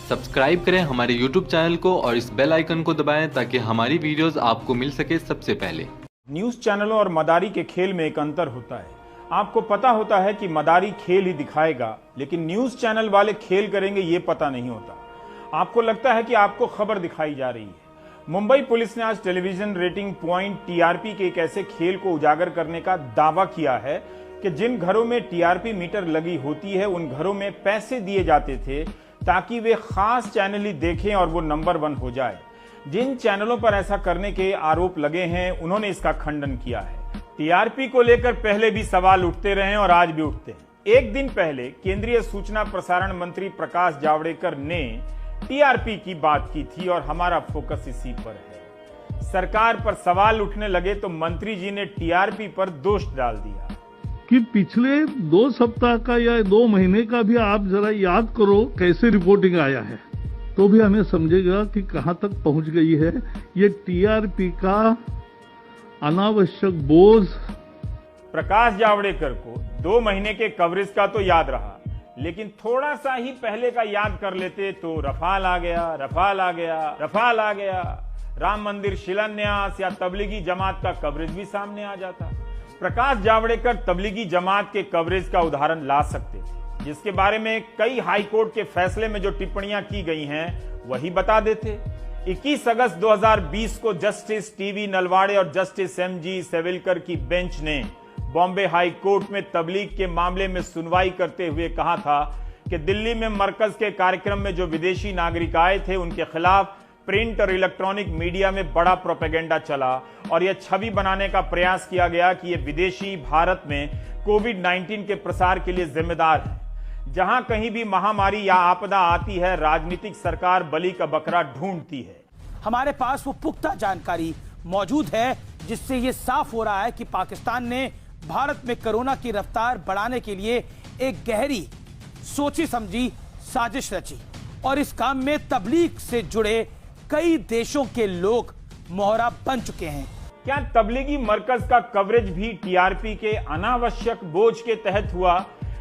Subscribe करें हमारे YouTube channel को और इस बेल आइकन को दबाएं ताकि हमारी वीडियोस आपको मिल सके सबसे पहले। न्यूज चैनलों और मदारी के खेल में एक अंतर होता है। आपको पता होता है कि मदारी खेल ही दिखाएगा, लेकिन न्यूज चैनल वाले खेल करेंगे ये पता नहीं होता। आपको लगता है कि आपको खबर दिखाई जा रही है। मुंबई पुलिस ने आज टेलीविजन रेटिंग पॉइंट टीआरपी के एक ऐसे खेल को उजागर करने का दावा किया है कि जिन घरों में टीआरपी मीटर लगी होती है उन घरों में पैसे दिए जाते थे ताकि वे खास चैनल ही देखें और वो नंबर 1 हो जाए। जिन चैनलों पर ऐसा करने के आरोप लगे हैं उन्होंने इसका खंडन किया है। टीआरपी को लेकर पहले भी सवाल उठते रहे और आज भी उठते हैं। एक दिन पहले केंद्रीय सूचना प्रसारण मंत्री प्रकाश जावड़ेकर ने टीआरपी की बात की थी और हमारा फोकस इसी पर है। सरकार पर सवाल उठने लगे तो मंत्री जी ने टीआरपी पर दोष डाल दिया कि पिछले 2 सप्ताह का या 2 महीने का भी आप जरा याद करो कैसे रिपोर्टिंग आया है, तो भी हमें समझेगा कि कहां तक पहुंच गई है ये टीआरपी का अनावश्यक बोझ। प्रकाश जावड़ेकर को 2 महीने के कवरेज का तो याद रहा, लेकिन थोड़ा सा ही पहले का याद कर लेते तो रफाल आ गया, रफाल आ गया, रफाल आ गया, राम मंदिर शिलान्यास या तबलीगी जमात का कवरेज भी सामने आ जाता। प्रकाश जावड़ेकर तबलीगी जमात के कवरेज का उदाहरण ला सकते थे, जिसके बारे में कई हाई कोर्ट के फैसले में जो टिप्पणियां की गई हैं वही बता देते। 21 अगस्त 2020 को जस्टिस टीवी नलवाड़े और जस्टिस एमजी सेविलकर की बेंच ने बॉम्बे हाई कोर्ट में तबलीग के मामले में सुनवाई करते हुए कहा था कि दिल्ली में मरकज के कार्यक्रम में जो विदेशी नागरिक आए थे उनके खिलाफ प्रिंट और इलेक्ट्रॉनिक मीडिया में बड़ा प्रोपेगेंडा चला और यह छवि बनाने का प्रयास किया गया कि ये विदेशी भारत में कोविड-19 के प्रसार के लिए जिम्मेदार है। जहां कहीं भी महामारी या आपदा आती है, राजनीतिक सरकार बलि का बकरा ढूंढती है। हमारे पास वो पुख्ता जानकारी मौजूद है जिससे ये साफ हो रहा है कि पाकिस्तान ने भारत में कोरोना की रफ्तार बढ़ाने के लिए एक गहरी सोची समझी साजिश रची और इस काम में तबलीग से जुड़े कई देशों के लोग मोहरा बन चुके हैं। क्या तबलीगी मरकज का कवरेज भी टीआरपी के अनावश्यक बोझ के तहत हुआ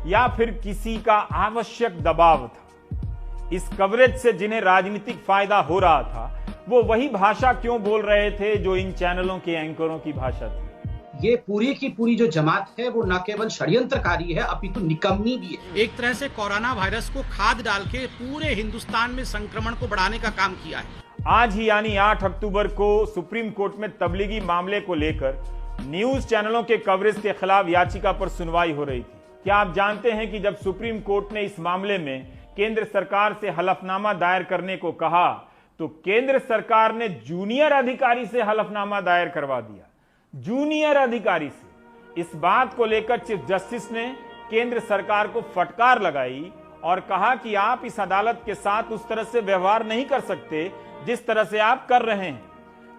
या फिर किसी का आवश्यक दबाव था? इस कवरेज से जिन्हें राजनीतिक फायदा हो रहा था वो वही भाषा क्यों बोल रहे थे जो इन चैनलों के एंकरों की भाषा थी? ये पूरी की पूरी जो जमात है वो न केवल षड्यंत्रकारी है अपितु निकम्मी भी है। एक तरह से कोरोना वायरस को खाद डाल के पूरे हिंदुस्तान में संक्रमण को बढ़ाने का काम किया है। आज ही यानी 8 अक्टूबर को सुप्रीम कोर्ट में तबलीगी मामले को लेकर न्यूज चैनलों के कवरेज के खिलाफ याचिका पर सुनवाई हो रही थी। क्या आप जानते हैं कि जब सुप्रीम कोर्ट ने इस मामले में केंद्र सरकार से हलफनामा दायर करने को कहा तो केंद्र सरकार ने जूनियर अधिकारी से हलफनामा दायर करवा दिया। जूनियर अधिकारी से। इस बात को लेकर चीफ जस्टिस ने केंद्र सरकार को फटकार लगाई और कहा कि आप इस अदालत के साथ उस तरह से व्यवहार नहीं कर सकते जिस तरह से आप कर रहे हैं।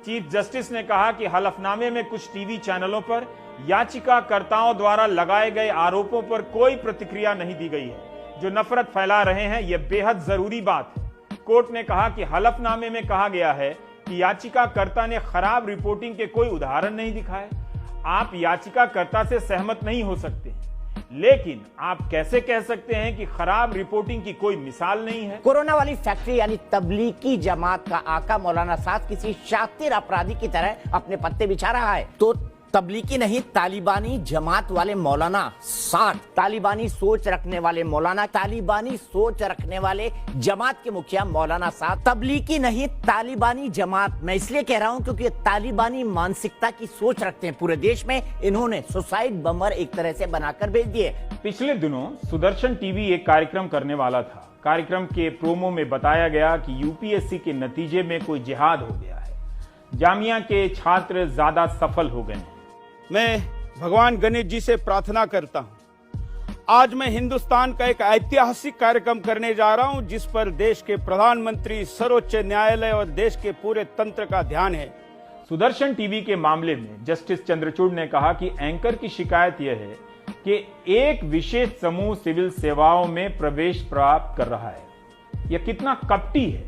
चीफ जस्टिस ने कहा कि हलफनामे में कुछ टीवी चैनलों पर याचिकाकर्ताओं द्वारा लगाए गए आरोपों पर कोई प्रतिक्रिया नहीं दी गई है जो नफरत फैला रहे हैं। यह बेहद जरूरी बात है। कोर्ट ने कहा कि हलफनामे में कहा गया है कि याचिकाकर्ता ने खराब रिपोर्टिंग के कोई उदाहरण नहीं दिखाए। आप याचिकाकर्ता से सहमत नहीं हो सकते, लेकिन आप कैसे कह सकते हैं कि खराब रिपोर्टिंग की कोई मिसाल नहीं है? कोरोना वाली फैक्ट्री यानी तबलीगी जमात का आका मौलाना साद किसी शातिर अपराधी की तरह अपने पत्ते बिछा रहा है, तो तबलीगी नहीं तालिबानी जमात वाले मौलाना साद, तालिबानी सोच रखने वाले मौलाना, तालिबानी सोच रखने वाले जमात के मुखिया मौलाना साद, तबलीगी नहीं तालिबानी जमात। मैं इसलिए कह रहा हूं क्योंकि तालिबानी मानसिकता की सोच रखते हैं पूरे देश में। इन्होंने सुसाइड बमर एक तरह से बनाकर भेज दिए। पिछले दिनों सुदर्शन टीवी एक कार्यक्रम करने वाला था। कार्यक्रम के प्रोमो में बताया गया कि यूपीएससी के नतीजे में कोई जिहाद हो गया है, जामिया के छात्र ज्यादा सफल हो गए हैं। मैं भगवान गणेश जी से प्रार्थना करता हूं। आज मैं हिंदुस्तान का एक ऐतिहासिक कार्यक्रम करने जा रहा हूं जिस पर देश के प्रधानमंत्री, सर्वोच्च न्यायालय और देश के पूरे तंत्र का ध्यान है। सुदर्शन टीवी के मामले में जस्टिस चंद्रचूड़ ने कहा कि एंकर की शिकायत यह है कि एक विशेष समूह सिविल सेवाओं में प्रवेश प्राप्त कर रहा है। यह कितना कपटी है।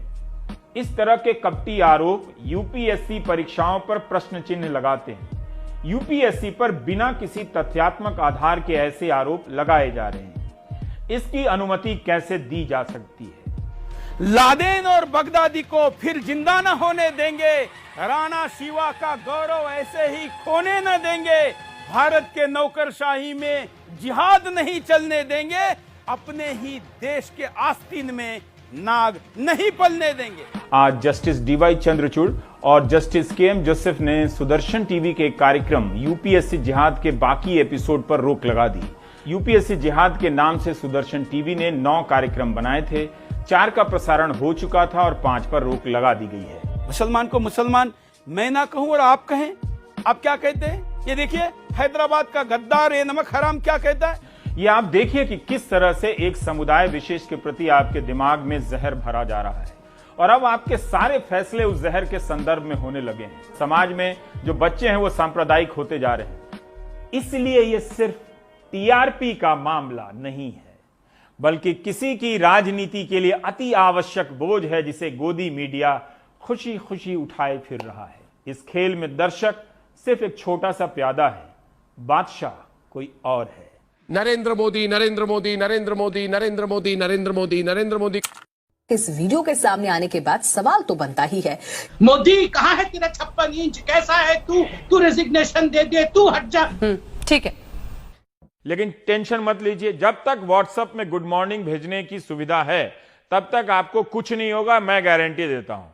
इस तरह के कपटी आरोप यूपीएससी परीक्षाओं पर प्रश्न चिन्ह लगाते हैं। यूपीएससी पर बिना किसी तथ्यात्मक आधार के ऐसे आरोप लगाए जा रहे हैं। इसकी अनुमति कैसे दी जा सकती है? लादेन और बगदादी को फिर जिंदा न होने देंगे, राणा शिवा का गौरव ऐसे ही खोने न देंगे, भारत के नौकरशाही में जिहाद नहीं चलने देंगे, अपने ही देश के आस्तीन में नाग नहीं पलने देंगे। आज जस्टिस डीवाई चंद्रचूड़ और जस्टिस केएम जोसेफ ने सुदर्शन टीवी के कार्यक्रम यूपीएससी जिहाद के बाकी एपिसोड पर रोक लगा दी। यूपीएससी जिहाद के नाम से सुदर्शन टीवी ने 9 कार्यक्रम बनाए थे, 4 का प्रसारण हो चुका था और 5 पर रोक लगा दी गई है। मुसलमान को मुसलमान मैं ना कहूं और आप कहें, आप क्या कहते हैं? ये देखिए हैदराबाद का गद्दार ये नमक हराम क्या कहता है। ये आप देखिए कि किस तरह से एक समुदाय विशेष के प्रति आपके दिमाग में जहर भरा जा रहा है और अब आपके सारे फैसले उस जहर के संदर्भ में होने लगे हैं। समाज में जो बच्चे हैं वो सांप्रदायिक होते जा रहे हैं। इसलिए ये सिर्फ टीआरपी का मामला नहीं है, बल्कि किसी की राजनीति के लिए अति आवश्यक बोझ है जिसे गोदी मीडिया खुशी खुशी उठाए फिर रहा है। इस खेल में दर्शक सिर्फ एक छोटा सा प्यादा है, बादशाह कोई और है। नरेंद्र मोदी, नरेंद्र मोदी, नरेंद्र मोदी, नरेंद्र मोदी, नरेंद्र मोदी, नरेंद्र मोदी। इस वीडियो के सामने आने के बाद सवाल तो बनता ही है, मोदी कहाँ है तेरा 56 इंच, कैसा है तू रेजिग्नेशन दे दे, तू हट जा। ठीक है, लेकिन टेंशन मत लीजिए, जब तक व्हाट्सएप में गुड मॉर्निंग भेजने की सुविधा है तब तक आपको कुछ नहीं होगा, मैं गारंटी देता हूं।